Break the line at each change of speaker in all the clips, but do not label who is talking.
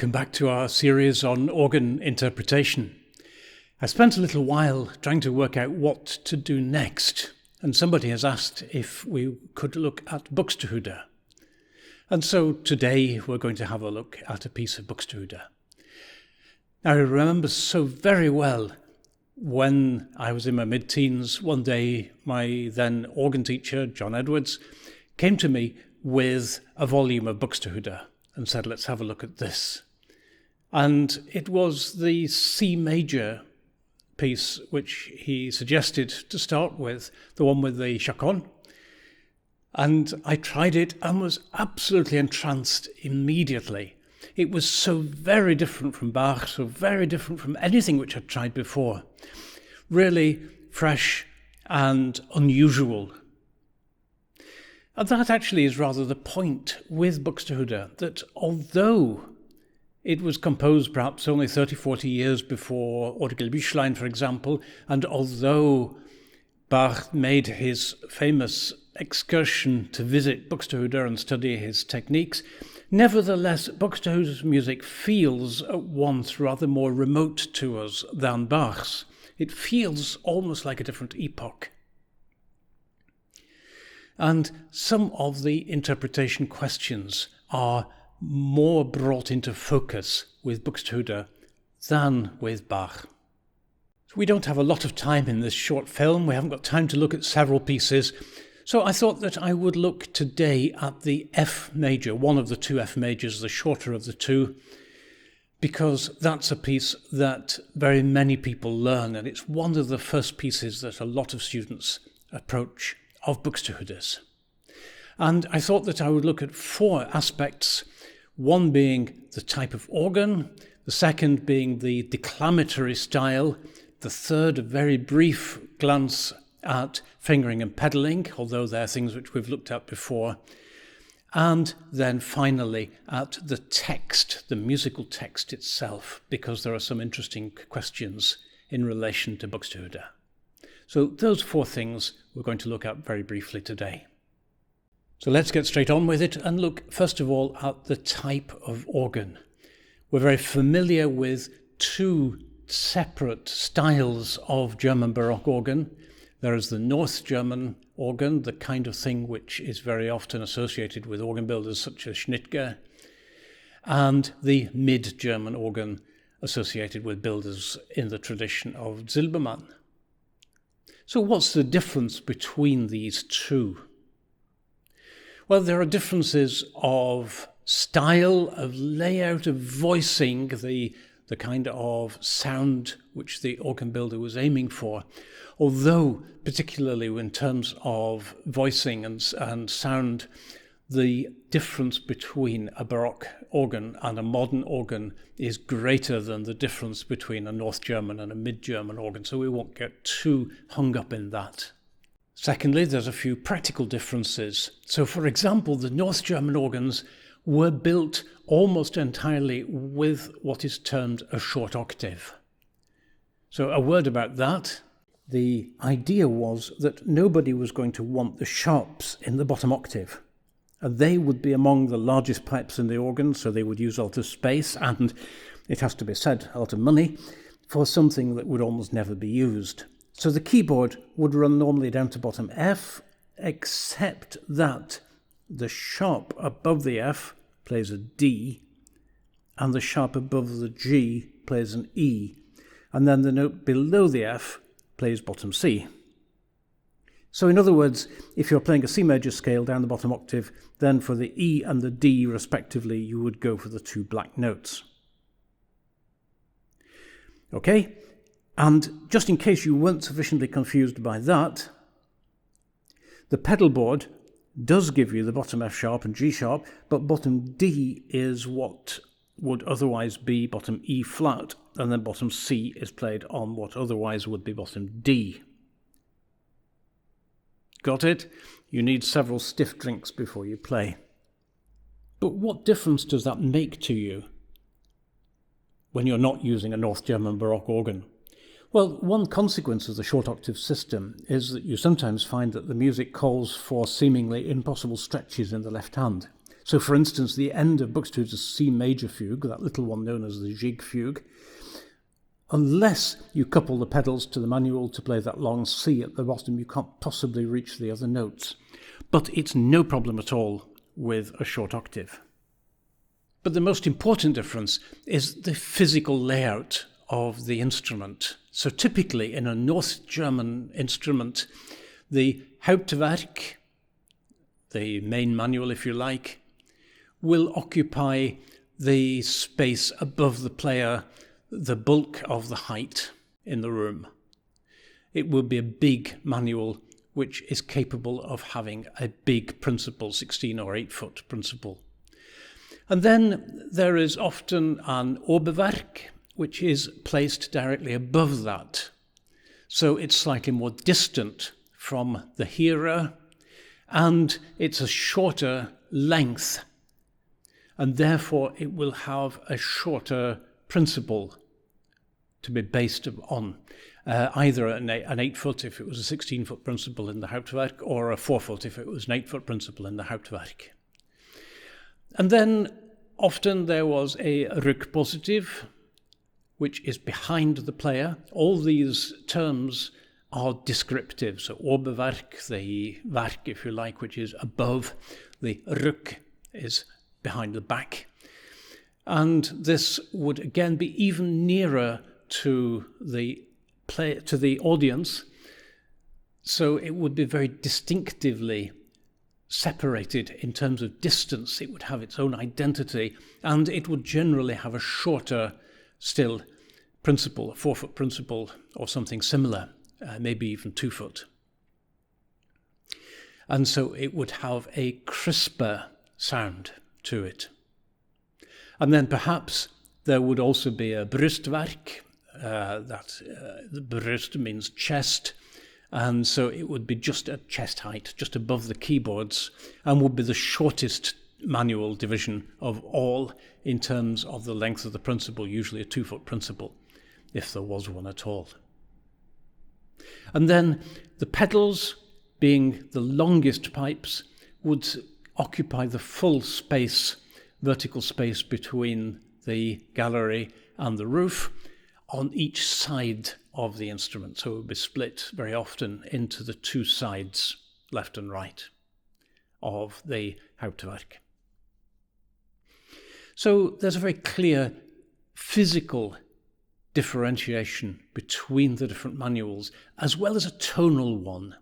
Welcome back to our series on organ interpretation. I spent a little while trying to work out what to do next, and somebody has asked if we could look at Buxtehude. And so today we're going to have a look at a piece of Buxtehude. Now, I remember so very well when I was in my mid-teens, one day my then organ teacher, John Edwards, came to me with a volume of Buxtehude and said, let's have a look at this. And it was the C major piece which he suggested to start with, the one with the chaconne. And I tried it and was absolutely entranced immediately. It was so very different from Bach, so very different from anything which I'd tried before. Really fresh and unusual. And that actually is rather the point with Buxtehude, that although it was composed perhaps only 30-40 years before Orgel Büchlein, for example, and although Bach made his famous excursion to visit Buxtehude and study his techniques, nevertheless, Buxtehude's music feels at once rather more remote to us than Bach's. It feels almost like a different epoch. And some of the interpretation questions are more brought into focus with Buxtehude than with Bach. So we don't have a lot of time in this short film. We haven't got time to look at several pieces. So I thought that I would look today at the F major, one of the two F majors, the shorter of the two, because that's a piece that very many people learn, and it's one of the first pieces that a lot of students approach of Buxtehude's. And I thought that I would look at four aspects, one being the type of organ, the second being the declamatory style, the third a very brief glance at fingering and pedalling, although they're things which we've looked at before, and then finally at the text, the musical text itself, because there are some interesting questions in relation to Buxtehude. So those four things we're going to look at very briefly today. So let's get straight on with it and look first of all at the type of organ. We're very familiar with two separate styles of German Baroque organ. There is the North German organ, the kind of thing which is very often associated with organ builders such as Schnittger, and the Mid-German organ associated with builders in the tradition of Silbermann. So what's the difference between these two? Well, there are differences of style, of layout, of voicing, the kind of sound which the organ builder was aiming for. Although, particularly in terms of voicing and sound, the difference between a Baroque organ and a modern organ is greater than the difference between a North German and a Mid-German organ, so we won't get too hung up in that. Secondly, there's a few practical differences. So, for example, the North German organs were built almost entirely with what is termed a short octave. So a word about that. The idea was that nobody was going to want the sharps in the bottom octave. And they would be among the largest pipes in the organ, so they would use a lot of space and, it has to be said, a lot of money for something that would almost never be used. So the keyboard would run normally down to bottom F, except that the sharp above the F plays a D, and the sharp above the G plays an E, and then the note below the F plays bottom C. So in other words, if you're playing a C major scale down the bottom octave, then for the E and the D respectively, you would go for the two black notes. Okay, and just in case you weren't sufficiently confused by that, the pedal board does give you the bottom F sharp and G sharp, but bottom D is what would otherwise be bottom E flat, and then bottom C is played on what otherwise would be bottom D. Got it? You need several stiff drinks before you play. But what difference does that make to you when you're not using a North German Baroque organ? Well, one consequence of the short octave system is that you sometimes find that the music calls for seemingly impossible stretches in the left hand. So, for instance, the end of Buxtehude's C major fugue, that little one known as the jig fugue, unless you couple the pedals to the manual to play that long C at the bottom, you can't possibly reach the other notes. But it's no problem at all with a short octave. But the most important difference is the physical layout of the instrument. So typically in a North German instrument, the Hauptwerk, the main manual if you like, will occupy the space above the player, the bulk of the height in the room. It will be a big manual which is capable of having a big principal, 16 or 8 foot principal. And then there is often an Oberwerk, which is placed directly above that. So it's slightly more distant from the hearer, and it's a shorter length, and therefore it will have a shorter principal to be based on, either an 8 foot if it was a 16 foot principal in the Hauptwerk, or a 4 foot if it was an 8 foot principal in the Hauptwerk. And then often there was a Rückpositiv, which is behind the player. All these terms are descriptive. So Oberwerk, the Werk, if you like, which is above. The Rück is behind the back. And this would again be even nearer to the audience. So it would be very distinctively separated in terms of distance. It would have its own identity, and it would generally have a shorter still principal, a 4 foot principal or something similar, maybe even 2 foot. And so it would have a crisper sound to it. And then perhaps there would also be a Brustwerk, the Brust means chest, and so it would be just at chest height, just above the keyboards, and would be the shortest manual division of all in terms of the length of the principal, usually a 2 foot principal, if there was one at all. And then the pedals, being the longest pipes, would occupy the full space, vertical space between the gallery and the roof on each side of the instrument. So it would be split very often into the 2 sides, left and right, of the Hauptwerk. So there's a very clear physical differentiation between the different manuals, as well as a tonal one.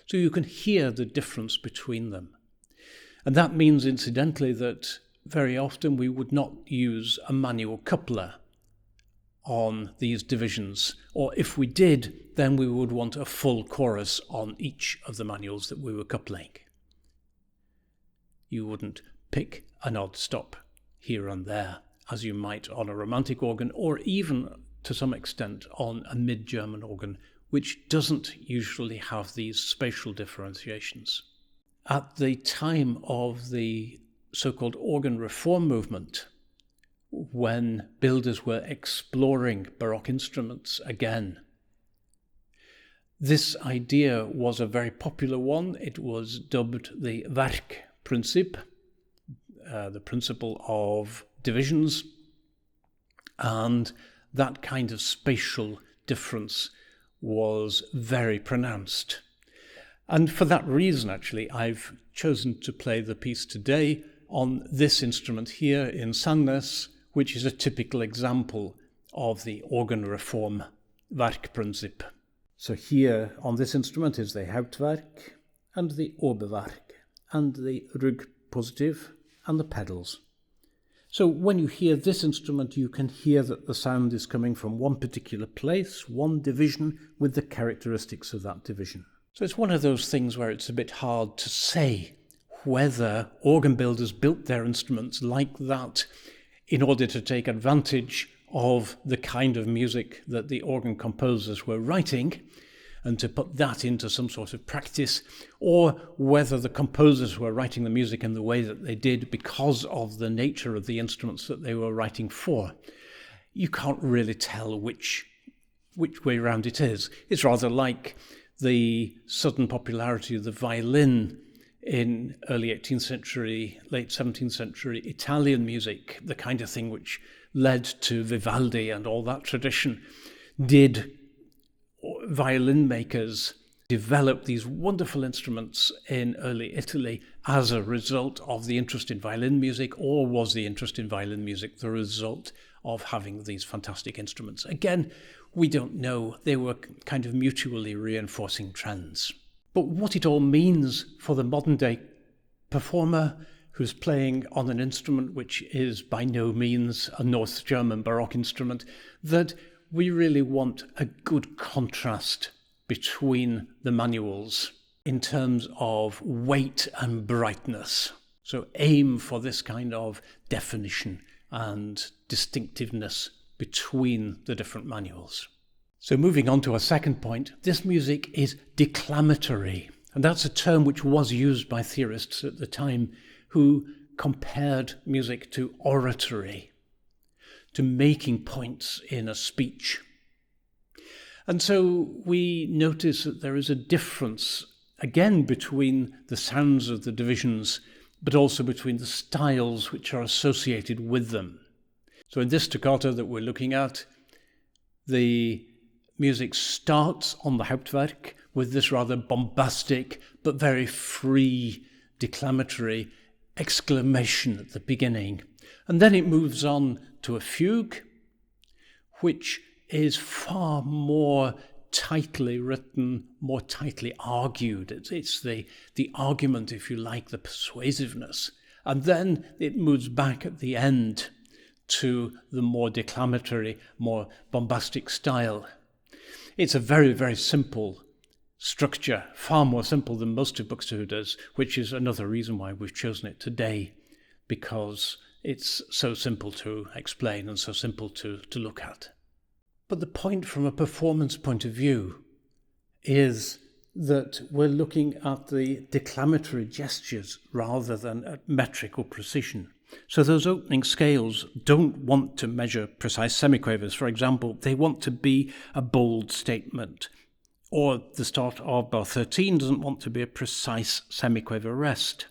So you can hear the difference between them. And that means, incidentally, that very often we would not use a manual coupler on these divisions, or if we did, then we would want a full chorus on each of the manuals that we were coupling. You wouldn't pick an odd stop here and there, as you might on a romantic organ, or even to some extent on a mid-German organ, which doesn't usually have these spatial differentiations. At the time of the so-called organ reform movement, when builders were exploring Baroque instruments again, this idea was a very popular one. It was dubbed the Werkprinzip, the principle of divisions, and that kind of spatial difference was very pronounced. And for that reason, actually, I've chosen to play the piece today on this instrument here in Sandnes, which is a typical example of the organ reform Werkprinzip. So here on this instrument is the Hauptwerk and the Oberwerk and the Rückpositiv and the pedals. So when you hear this instrument, you can hear that the sound is coming from one particular place, one division, with the characteristics of that division. So it's one of those things where it's a bit hard to say whether organ builders built their instruments like that in order to take advantage of the kind of music that the organ composers were writing and to put that into some sort of practice, or whether the composers were writing the music in the way that they did because of the nature of the instruments that they were writing for. You can't really tell which way round it is. It's rather like the sudden popularity of the violin in early 18th century, late 17th century Italian music, the kind of thing which led to Vivaldi and all that tradition, did violin makers develop these wonderful instruments in early Italy as a result of the interest in violin music, or was the interest in violin music the result of having these fantastic instruments? Again, we don't know. They were kind of mutually reinforcing trends. But what it all means for the modern day performer who's playing on an instrument which is by no means a North German Baroque instrument, that we really want a good contrast between the manuals in terms of weight and brightness. So aim for this kind of definition and distinctiveness between the different manuals. So moving on to our second point, this music is declamatory. And that's a term which was used by theorists at the time who compared music to oratory, to making points in a speech. And so we notice that there is a difference, again, between the sounds of the divisions, but also between the styles which are associated with them. So in this toccata that we're looking at, the music starts on the Hauptwerk with this rather bombastic but very free declamatory exclamation at the beginning. And then it moves on to a fugue, which is far more tightly written, more tightly argued. It's the argument, if you like, the persuasiveness. And then it moves back at the end to the more declamatory, more bombastic style. It's a very, very simple structure, far more simple than most of Buxtehude's, which is another reason why we've chosen it today, because it's so simple to explain and so simple to look at. But the point from a performance point of view is that we're looking at the declamatory gestures rather than at metrical precision. So those opening scales don't want to measure precise semiquavers. For example, they want to be a bold statement. Or the start of bar 13 doesn't want to be a precise semiquaver rest.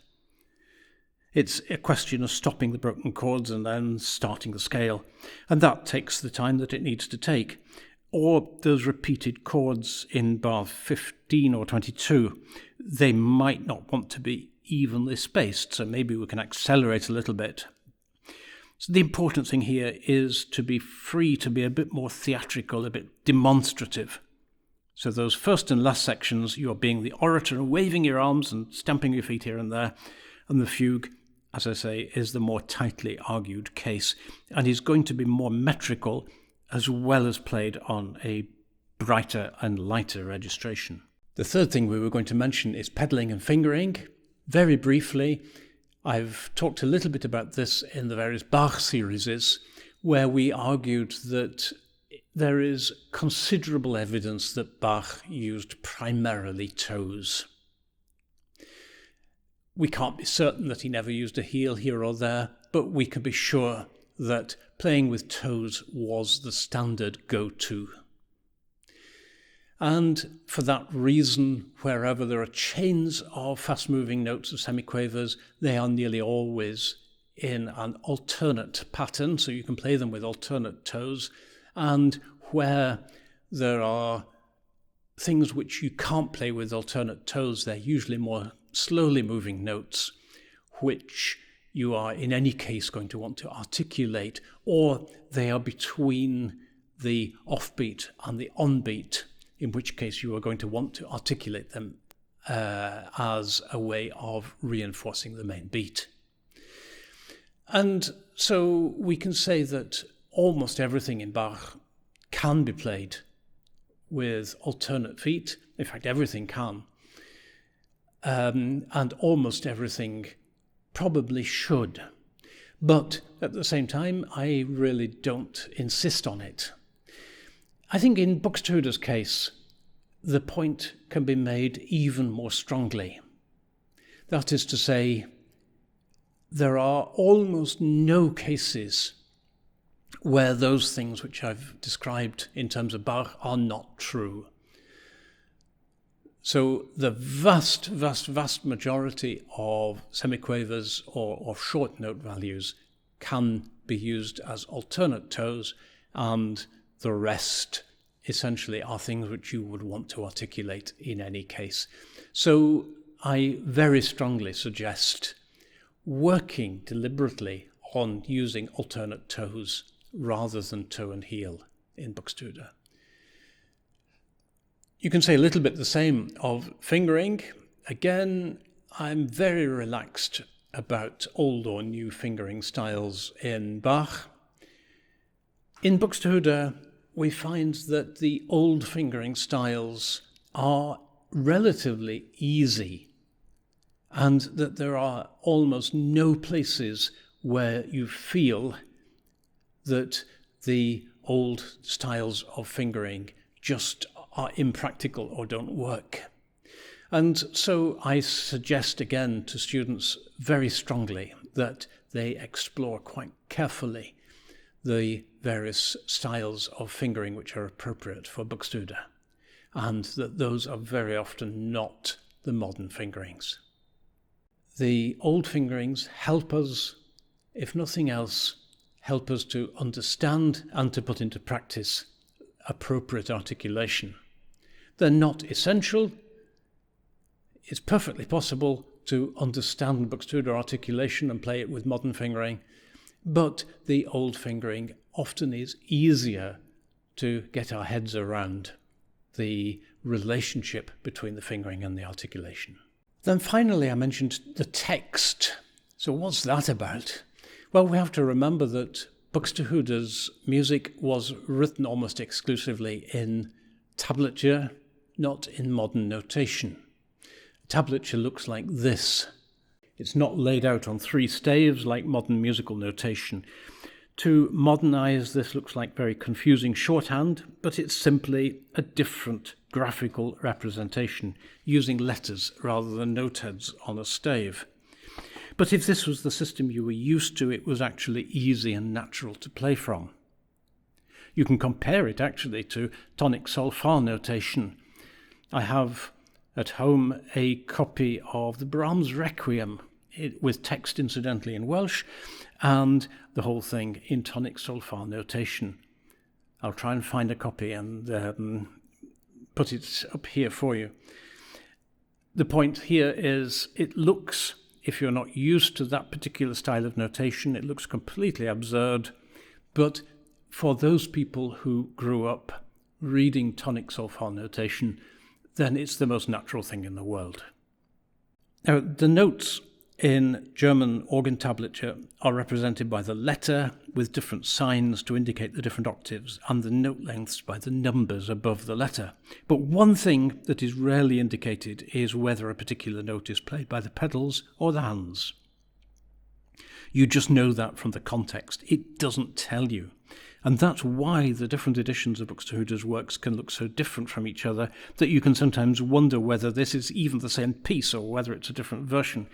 It's a question of stopping the broken chords and then starting the scale. And that takes the time that it needs to take. Or those repeated chords in bar 15 or 22, they might not want to be evenly spaced, so maybe we can accelerate a little bit. So the important thing here is to be free to be a bit more theatrical, a bit demonstrative. So those first and last sections, you're being the orator and waving your arms and stamping your feet here and there. And the fugue, as I say, is the more tightly argued case, and is going to be more metrical as well as played on a brighter and lighter registration. The third thing we were going to mention is pedalling and fingering. Very briefly, I've talked a little bit about this in the various Bach series, where we argued that there is considerable evidence that Bach used primarily toes. We can't be certain that he never used a heel here or there, but we can be sure that playing with toes was the standard go-to. And for that reason, wherever there are chains of fast-moving notes of semiquavers, they are nearly always in an alternate pattern, so you can play them with alternate toes. And where there are things which you can't play with alternate toes, they're usually more slowly moving notes, which you are in any case going to want to articulate, or they are between the offbeat and the onbeat, in which case you are going to want to articulate them as a way of reinforcing the main beat. And so we can say that almost everything in Bach can be played with alternate feet. In fact, everything can. And almost everything probably should. But at the same time, I really don't insist on it. I think in Buxtehude's case, the point can be made even more strongly. That is to say, there are almost no cases where those things which I've described in terms of Bach are not true. So the vast majority of semiquavers or short note values can be used as alternate toes, and the rest essentially are things which you would want to articulate in any case. So I very strongly suggest working deliberately on using alternate toes rather than toe and heel in Buxtehude. You can say a little bit the same of fingering. Again, I'm very relaxed about old or new fingering styles in Bach. In Buxtehude, we find that the old fingering styles are relatively easy, and that there are almost no places where you feel that the old styles of fingering just are impractical or don't work. And so I suggest again to students very strongly that they explore quite carefully the various styles of fingering which are appropriate for Buxtehude, and that those are very often not the modern fingerings. The old fingerings help us, if nothing else, help us to understand and to put into practice appropriate articulation. They're not essential. It's perfectly possible to understand Buxtehude articulation and play it with modern fingering, but the old fingering often is easier to get our heads around the relationship between the fingering and the articulation. Then finally, I mentioned the text. So what's that about? Well, we have to remember that Buxtehude's music was written almost exclusively in tablature, not in modern notation. Tablature looks like this. It's not laid out on 3 staves like modern musical notation. To modernize, this looks like very confusing shorthand, but it's simply a different graphical representation using letters rather than noteheads on a stave. But if this was the system you were used to, it was actually easy and natural to play from. You can compare it actually to tonic sol fa notation. I have at home a copy of the Brahms Requiem with text incidentally in Welsh and the whole thing in tonic sol fa notation. I'll try and find a copy and put it up here for you. The point here is it looks, if you're not used to that particular style of notation, it looks completely absurd, but for those people who grew up reading tonic sol fa notation, then it's the most natural thing in the world. Now, the notes in German organ tablature are represented by the letter with different signs to indicate the different octaves, and the note lengths by the numbers above the letter. But one thing that is rarely indicated is whether a particular note is played by the pedals or the hands. You just know that from the context. It doesn't tell you. And that's why the different editions of Buxtehude's works can look so different from each other that you can sometimes wonder whether this is even the same piece or whether it's a different version.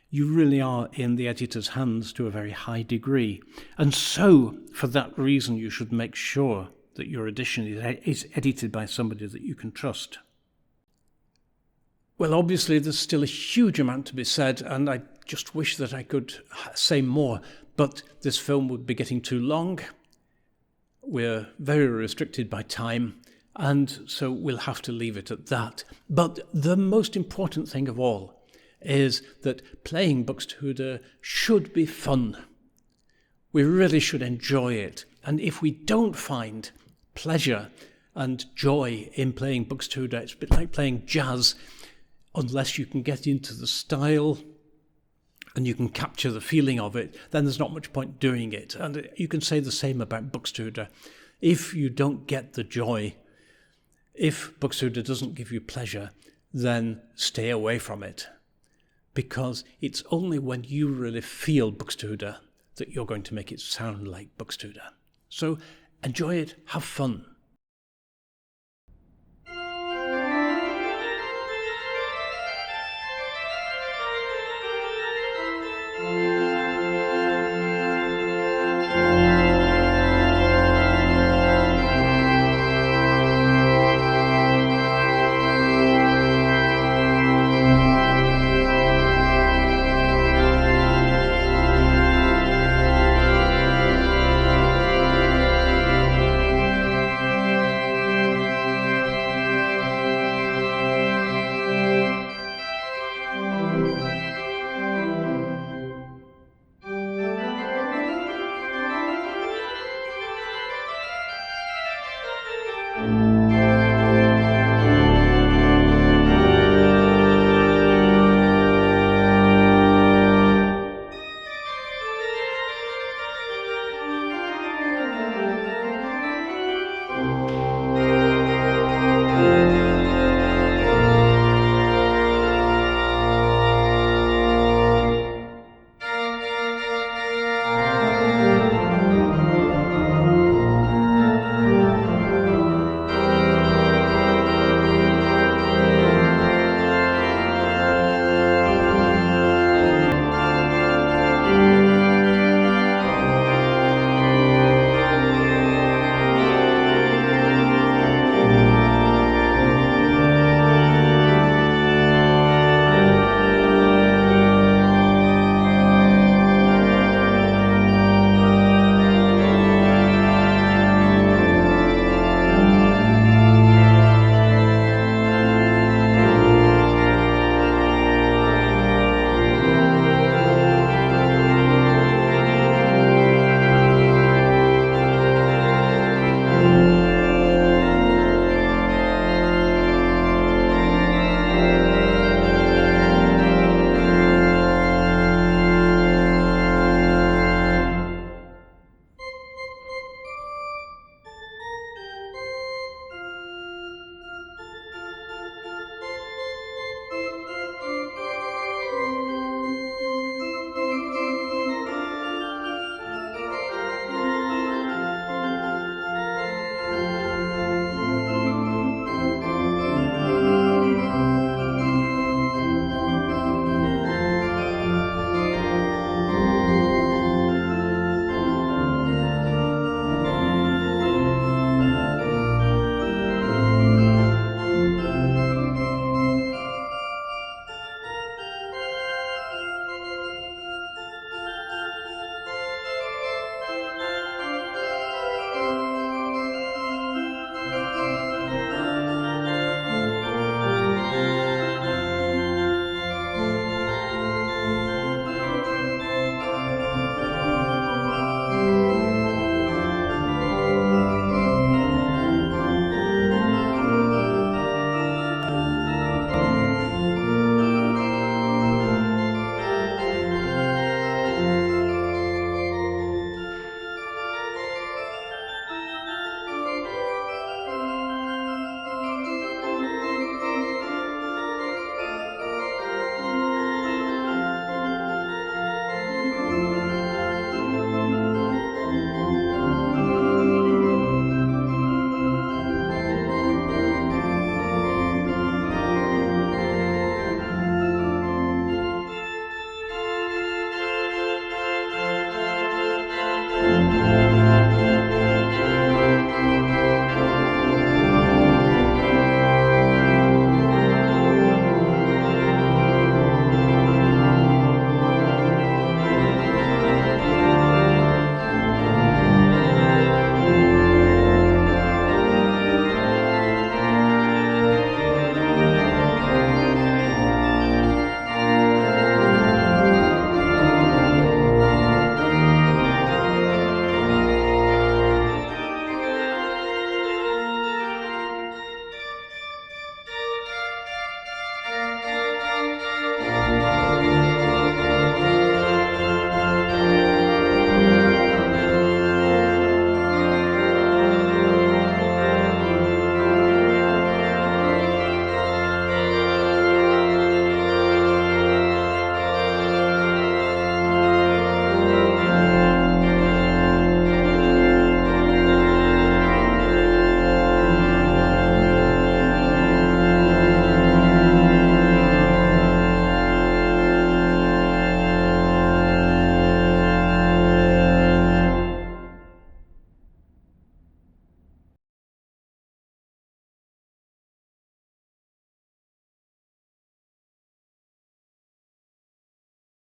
You really are in the editor's hands to a very high degree. And so, for that reason, you should make sure that your edition is edited by somebody that you can trust. Well, obviously, there's still a huge amount to be said, and I just wish that I could say more, but this film would be getting too long. We're very restricted by time, and so we'll have to leave it at that. But the most important thing of all is that playing Buxtehude should be fun. We really should enjoy it. And if we don't find pleasure and joy in playing Buxtehude, it's a bit like playing jazz, unless you can get into the style and you can capture the feeling of it, then there's not much point doing it. And you can say the same about Buxtehude. If you don't get the joy, if Buxtehude doesn't give you pleasure, then stay away from it. Because it's only when you really feel Buxtehude that you're going to make it sound like Buxtehude. So enjoy it, have fun.